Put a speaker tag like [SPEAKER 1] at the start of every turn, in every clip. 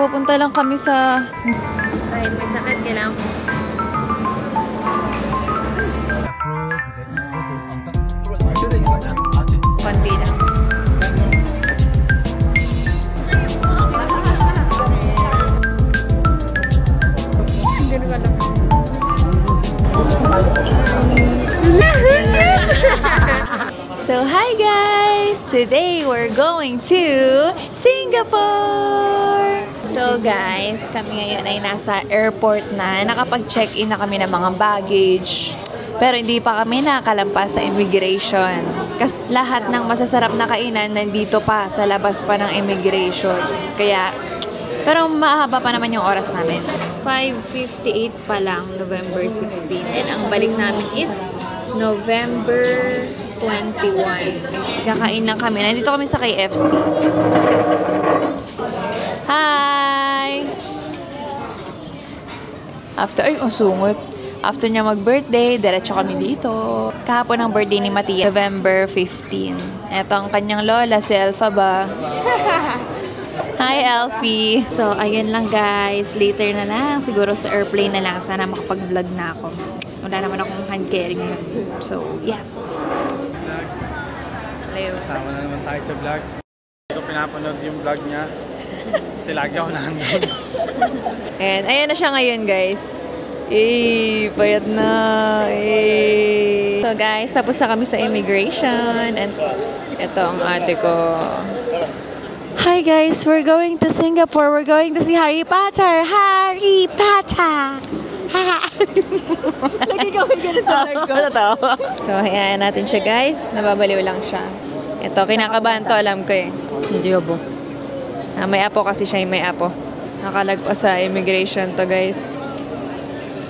[SPEAKER 1] Pupunta lang kami sa...
[SPEAKER 2] Kahit may sakit, kailangan ko. Konti lang.
[SPEAKER 1] So, hi guys! Today, we're going to Singapore! So guys, kami ngayon ay nasa airport na. Nakapag-check-in na kami ng mga baggage. Pero hindi pa kami nakalampas sa immigration. Kasi lahat ng masasarap na kainan nandito pa sa labas pa ng immigration. Kaya, pero mahaba pa naman yung oras namin. 5:58 pa lang, November 16. And ang balik namin is November 21. Kakain lang kami. Nandito kami sa KFC. Hi! After, ay, ang sungot. After niya mag-birthday, diretso kami dito. Kahapon ang birthday ni Matia, November 15. Ito ang kanyang lola, si Elfa ba? Hi, Elfie! So, ayun lang guys. Later na lang. Siguro sa airplane na lang. Sana makapag-vlog na ako. Wala naman akong hand carry ngayon. So, yeah.
[SPEAKER 3] Kasama na naman tayo sa vlog. Hindi ko pinapanood yung vlog niya. Kasi lagi ako nandun.
[SPEAKER 1] And ayan na siya ngayon, guys. Eh, payat na. Eh. So guys, tapos na kami sa immigration. And ito ang ate ko. Hi guys, we're going to Singapore. We're going to see Harry Potter. Harry Potter! Lagi kami ganun sa vlog ko. So, hayaan natin siya guys. Nababaliw lang siya. Ito, kinakabahan to, alam ko eh. Hindi ba? May apo kasi siya, may apo. Nakalagpas sa immigration to guys.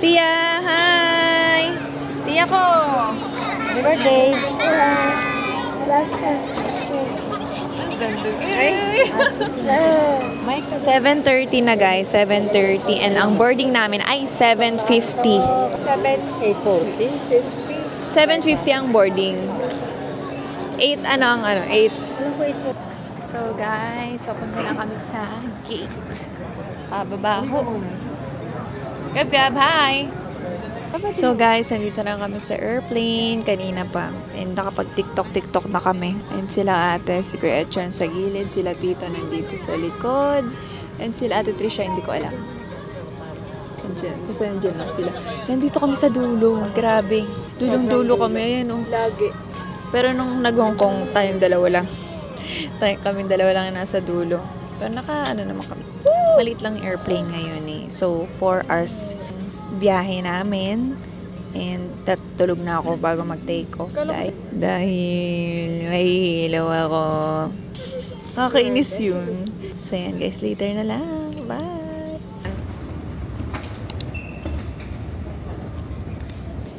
[SPEAKER 1] Tia, hi! Tia ko! Happy birthday! Mike, 7:30 na guys, 7:30. And ang boarding namin ay 7:50. 7:50 ang boarding. 8 ano ang ano? 8. So guys, papunta na kami sa gate. Babaho. Gab-gab, hi! So guys, nandito na kami sa airplane kanina pa. And nakapag-tiktok na kami. And sila ate, si Kuya Echan sa gilid. Sila tita nandito sa likod. And sila ate Trisha, hindi ko alam. Nandiyan. Basta nandiyan lang sila. Nandito kami sa dulo. Grabe. Dulong-dulo kami. Ayan oh. Lagi. Pero nung nag-Hong Kong, tayong dalawa lang. Kaming dalawa lang nasa dulo. Pero ano naman kami. Maliit lang airplane ngayon eh. So, 4 hours biyahe namin. And tulog na ako bago mag-take off. Dahil may hilaw ako. Kakainis yun. So, yan guys. Later na lang. Bye!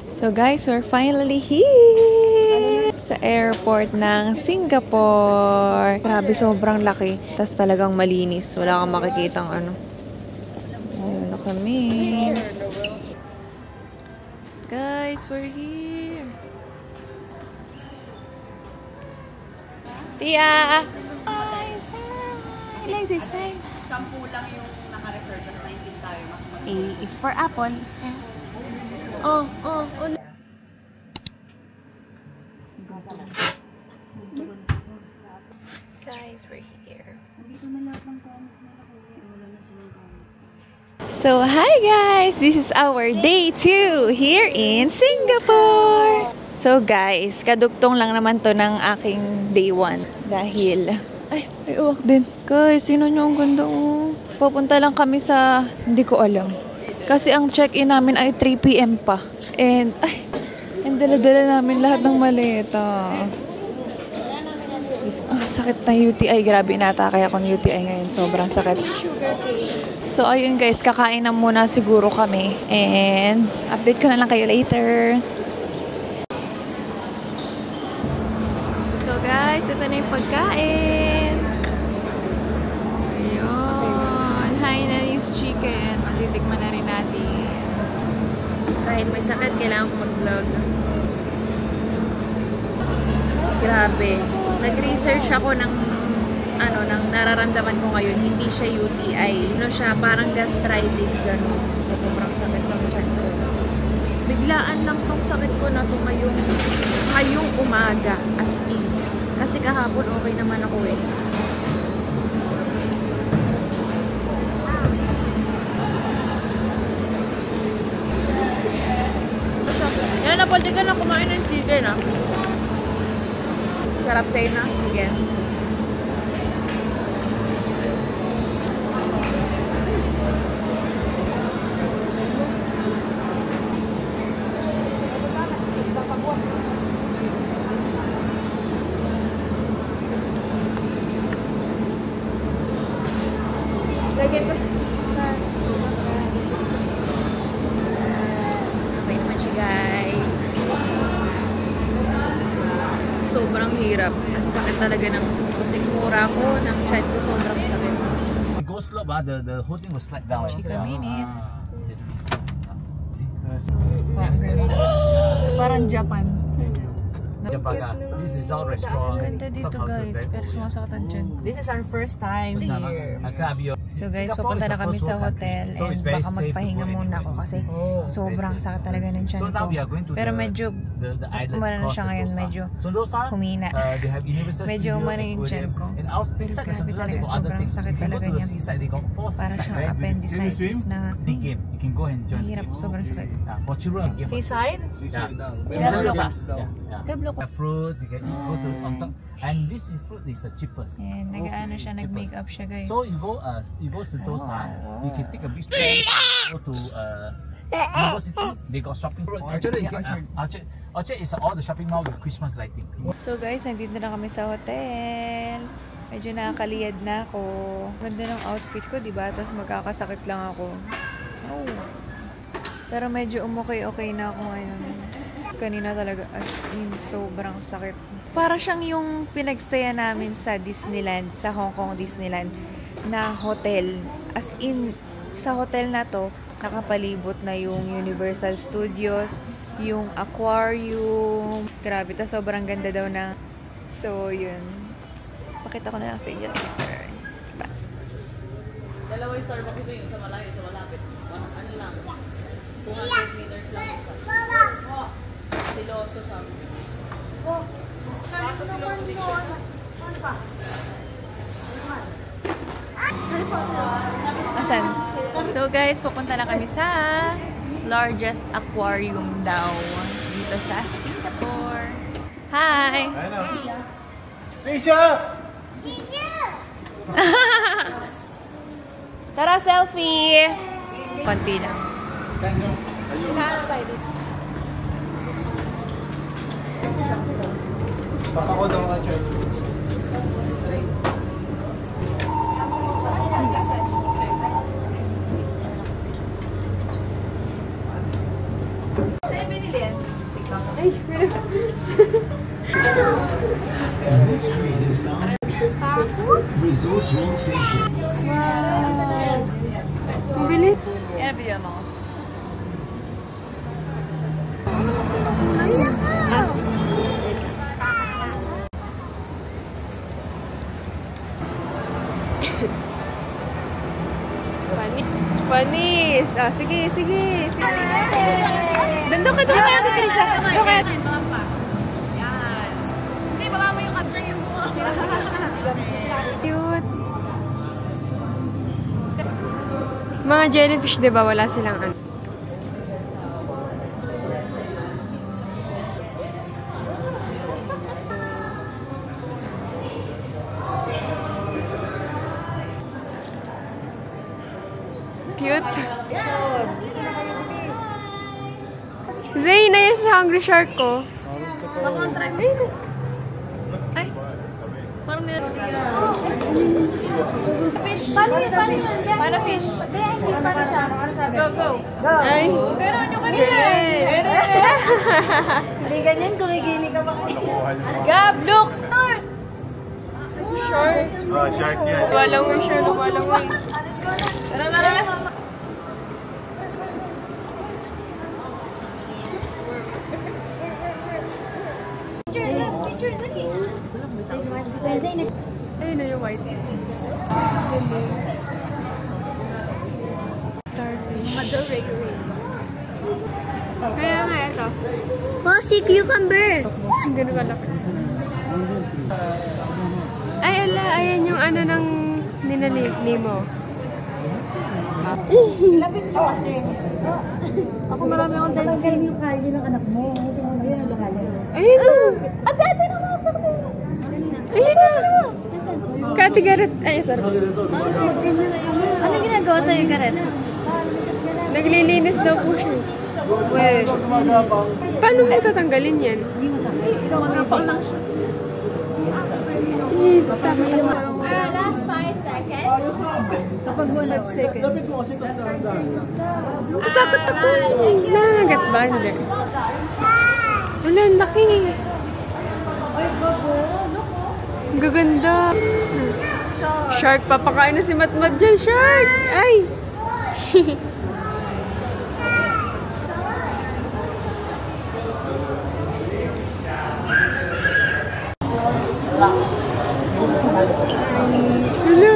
[SPEAKER 1] So, guys, we're finally here! Sa airport ng Singapore. Grabe, sobrang laki. Tapos talagang malinis. Wala kang makikitang ano. Ayan na kami. Guys, we're here. Tia! Hi, like this, hi.
[SPEAKER 2] 10 lang yung naka-reserve, tapos 19 tayo.
[SPEAKER 1] A is for apple.
[SPEAKER 2] Oh.
[SPEAKER 1] Guys, we're here. So, hi guys! This is our day 2 here in Singapore! So guys, kadugtong lang naman to ng aking day 1. Dahil, ay, may uwak din. Guys, sino nyo ang ganda mo? Papunta lang kami sa, hindi ko alam. Kasi ang check-in namin ay 3 PM pa. And, ay, ang dala-dala namin lahat ng maleta. Sakit na UTI. Grabe, inatake akong UTI ngayon. Sobrang sakit. So, ayun guys. Kakain na muna siguro kami. And, update ko na lang kayo later. So, guys. Ito na yung pagkain. Ayun. Hainanese chicken. Matitikman na rin natin.
[SPEAKER 2] Kahit may sakit, kailangan ko mag-vlog. Grabe. Nag-research ako ng
[SPEAKER 1] ng nararamdaman ko ngayon, hindi siya UTI. Ano siya, parang gastritis, gano'n. So, sobrang sakit ng tiyan ko. Biglaan lang tong sakit ko na to ngayong umaga, as in. Kasi kahapon okay naman ako eh. Yan, napaldi ka na kumain ng chicken ah. Sarap sa'yo na chicken. Lagyan pa. Okay naman siya, guys. Sobrang hirap. Ang sakit talaga ng sikmura ko, ng tiyan ko, sobrang sakit.
[SPEAKER 4] Go slow, but the whole thing will slide down.
[SPEAKER 1] Chicken minute.
[SPEAKER 4] See?
[SPEAKER 1] Parang Japan.
[SPEAKER 4] Japaga. This is our restaurant.
[SPEAKER 1] Ganda dito, guys. Pero sumasakit ang tiyan.
[SPEAKER 5] This is our first time here.
[SPEAKER 1] So guys, papunta na kami sa hotel and baka magpahinga muna ako kasi sobrang sakit talaga ng tiyan ko. Pero medyo umano na siya ngayon, medyo humina. Medyo umano yung tiyan ko. Pero grabe talaga, sobrang sakit talaga niya. Para siyang appendicitis na mahirap, sobrang sakit.
[SPEAKER 5] Seaside?
[SPEAKER 1] Gablok ko.
[SPEAKER 4] Fruits, you can go to on top. And this fruit is the cheapest.
[SPEAKER 1] Ayan, nag-ano siya, nag-makeup siya, guys.
[SPEAKER 4] So you go Sentosa, you can take a beach train, go to University, they got shopping. Orchard is all the shopping mall with Christmas lighting.
[SPEAKER 1] So guys, nandito na kami sa hotel. Medyo nakakaliyad na ako. Ganda ng outfit ko, diba? Tapos magkakasakit lang ako. Oh. Pero medyo okay na ako ngayon. Kanina talaga, as in, sobrang sakit. Para siyang yung pinagstayan namin sa Disneyland, sa Hong Kong Disneyland, na hotel. As in, sa hotel na to, nakapalibot na yung Universal Studios, yung aquarium. Grabe, ta sobrang ganda daw na. So, yun. Pakita ko na lang sa inyo. Diba?
[SPEAKER 2] Dalawa yung Starbucks ito yung sa malayo, sa malapit. Ano lang? 200 meters lang. Siloso sabi. Kaso siloso dito.
[SPEAKER 1] Asan? So guys, pupunta na kami sa largest aquarium daw dito sa Singapore. Hi!
[SPEAKER 3] Fisha!
[SPEAKER 1] Tara, selfie! Konti lang.
[SPEAKER 3] Baka ko daw ka, Church.
[SPEAKER 1] Bili? Yan, video mo. Panis! Ah, sige. Doon ka natin siya. Doon ka.
[SPEAKER 2] Yan. Hindi, baka mo yung capture yung buha.
[SPEAKER 1] Cute. Mga jellyfish, di ba? Wala silang ano. Cute. Zay, na yan sa Hungry Shark ko. Ay. Parang nila. Fish. Paano yun? Paano fish?
[SPEAKER 5] Paano siya?
[SPEAKER 1] Go. Ay. Gano'n yung kanila eh.
[SPEAKER 5] Hindi ganyan, kumigili ka ba?
[SPEAKER 1] Gab, look! Shark.
[SPEAKER 3] Oh, shark yan.
[SPEAKER 1] Walangoy. Tara. Ayun na yung white. Starfish. Kaya nga ito.
[SPEAKER 5] Oh, si cucumber.
[SPEAKER 1] Ang ganun kalaki. Ay, ala. Ayan yung ano ng Nemo.
[SPEAKER 5] Lapit mo kasi. Ako marami akong dead skin. Yung kaya ng anak mo. Ayun ang lakalay.
[SPEAKER 1] Ayun na.
[SPEAKER 5] At dati na mga sakto.
[SPEAKER 1] Ayun na. Kati Garrett. Ay, sorry.
[SPEAKER 5] Ano ginagawa sa'yo, Karen?
[SPEAKER 1] Naglilinis daw po siya. Well, paano mo tatanggalin yan?
[SPEAKER 5] Hindi mo sakit. Ikaw magapang lang siya.
[SPEAKER 6] Last 5 seconds.
[SPEAKER 5] Kapag mo 5 seconds.
[SPEAKER 1] Takot ako. Nangagat ba? Hindi. Wala, ang laki. Ang gaganda. Shark. Papakain na si Matmat dyan. Shark! Ay! Hello.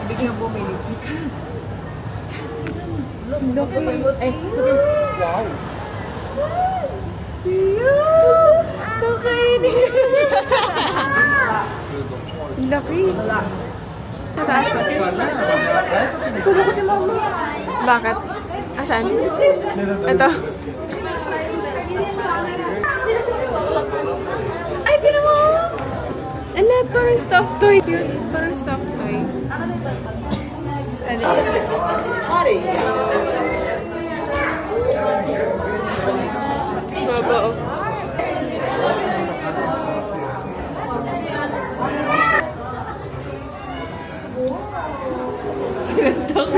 [SPEAKER 2] Ibig nga bumilis.
[SPEAKER 1] Wow. Kakainin. Laki. Mataas. Kulo ko si mama. Bakit? Asan? Ito. Ay, tira mo! Ano, parang stuffed toy. Cute. Parang stuffed toy. Ano yun? Mabao. Sinantok.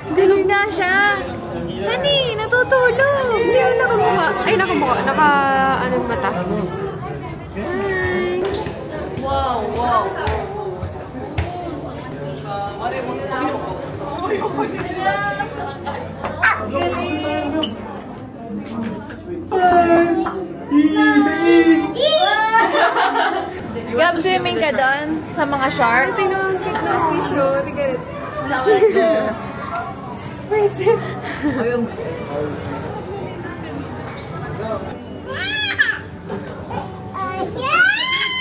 [SPEAKER 1] Bilog na siya. Honey, natutulog. Hindi ako nakamuha. Ay, nakamuha. Anong mata. Hi.
[SPEAKER 2] Wow, wow.
[SPEAKER 1] Gab, swimming ka doon sa mga shark? Tingnan ang cute ng fish, oh. Tingnan.
[SPEAKER 2] Ayun.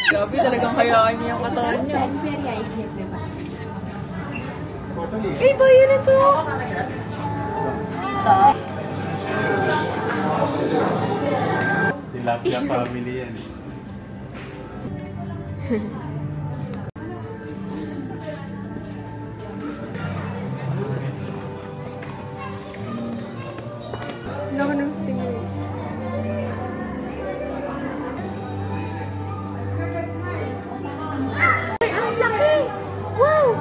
[SPEAKER 2] Grabe talagang kayaan niya yung katawan niya.
[SPEAKER 1] Ay, bayo na to!
[SPEAKER 3] Tilapia family yan.
[SPEAKER 1] Lako ng stingray. Ay, ang laki! Wow!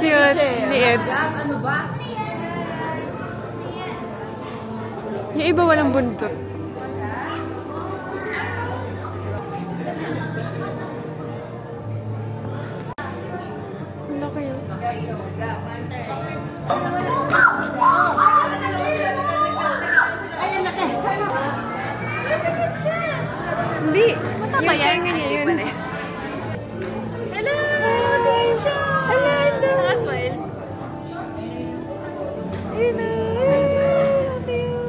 [SPEAKER 1] Cute. Liit.
[SPEAKER 2] Ano ba?
[SPEAKER 1] Yung iba walang buntot. Ang laki yun. Hindi. Yung tenga niya yun. Hello! Tayo siya! Hello! Nakasmile. Ayun na!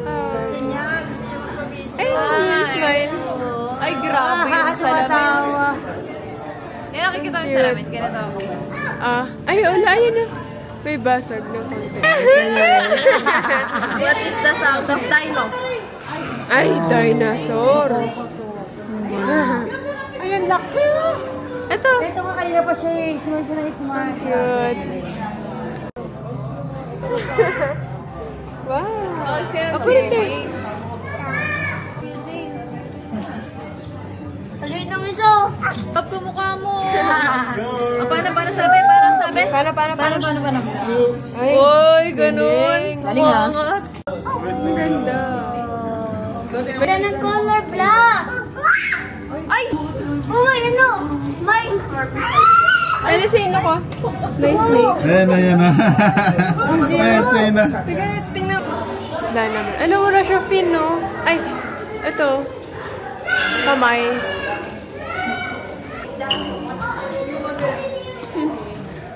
[SPEAKER 1] Gusto niya mag-video. Ayun, smile. Ay, grabe yung salamin. Yan, nakikita yung salamin. Ganito. Ay, wala. Ayun na. May basag na konti.
[SPEAKER 2] What is the sound of dino?
[SPEAKER 1] Ay, dinosaur.
[SPEAKER 5] Ay, ang laki.
[SPEAKER 1] Ito.
[SPEAKER 5] Ito nga kanina pa siya eh. Smart na smart.
[SPEAKER 1] Cute. Wow. Ako rin din.
[SPEAKER 5] Alin ang isa.
[SPEAKER 2] Pag kumukha mo. Paano sabi? Paano sabi?
[SPEAKER 5] Paano?
[SPEAKER 1] Ay,
[SPEAKER 2] Uy, ganun.
[SPEAKER 5] Galing, ha?
[SPEAKER 2] Kumangat.
[SPEAKER 1] ang ganda.
[SPEAKER 5] Ganda ng color black.
[SPEAKER 2] Ay!
[SPEAKER 5] Oh, may ano? May...
[SPEAKER 1] Ano sino ko? May snake.
[SPEAKER 3] Ayan na. Ayan, sa'yo na.
[SPEAKER 1] Tingnan. Dahil naman. Ano, wala siya fin, no? Ay, ito. Kamay.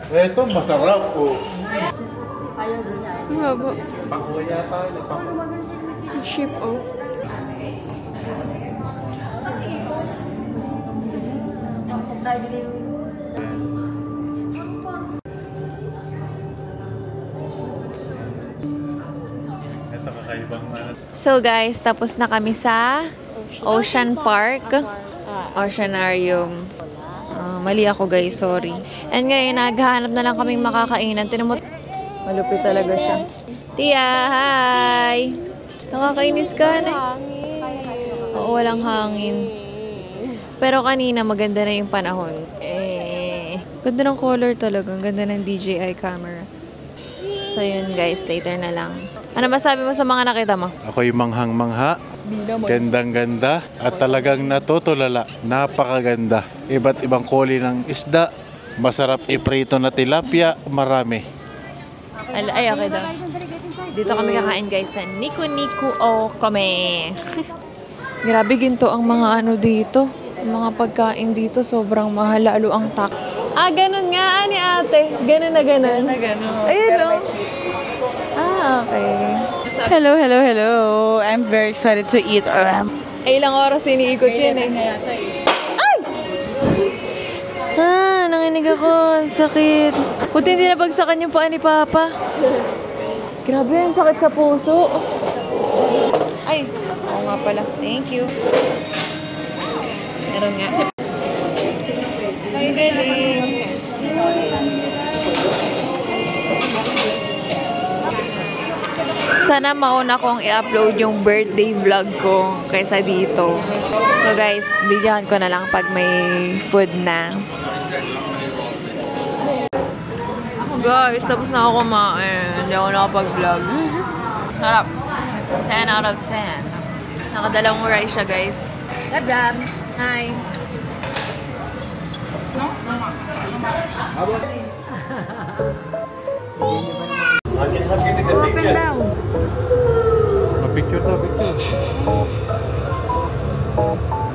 [SPEAKER 3] Ito, masarap po.
[SPEAKER 1] Ang haba.
[SPEAKER 3] Pakuha yata.
[SPEAKER 1] Ship, oh.
[SPEAKER 3] Ito kakaibang
[SPEAKER 1] So guys, tapos na kami sa Ocean Park. Oceanarium. Mali ako guys, sorry. And ngayon, naghahanap na lang kaming makakainan. Tinamot. Malupit talaga siya. Tia, hi! Nakakainis ka na. Oo, walang hangin. Pero kanina, maganda na yung panahon. Ganda ng color talaga. Ganda ng DJI camera. So yun guys, later na lang. Ano masabi mo sa mga nakita mo?
[SPEAKER 3] Ako'y manghang-mangha. Gandang-ganda. At talagang natutulala. Napakaganda. Iba't ibang kulay ng isda. Masarap iprito na tilapia. Marami.
[SPEAKER 1] Ay, okay daw. Dito kami kakain guys sa Niku Niku Okome. Grabe ginto ang mga ano dito. Ang mga pagkain dito sobrang mahal. Lalo ang tak. Ganun nga ni ate. Ganun na ganun. Ayun o. Okay.
[SPEAKER 5] Hello. I'm very excited to eat.
[SPEAKER 1] Ay, ilang oras iniikot yun eh. Ay! Nanginig ako. Ang sakit. Buti hindi nabagsakan yung paa ni Papa. Grabe, ang sakit sa puso. Ay, oo nga pala. Thank you. Meron nga. Ay, galing. Sana mauna kong i-upload yung birthday vlog ko kaysa dito. So guys, videohan ko na lang pag may food na. Guys, tapos na ako kumain. Hindi ako nakapag-vlog. Sarap. 10 out of 10. Nakadalawang rice siya, guys. Gab-gab. Hi.
[SPEAKER 5] Open down.
[SPEAKER 3] Picture.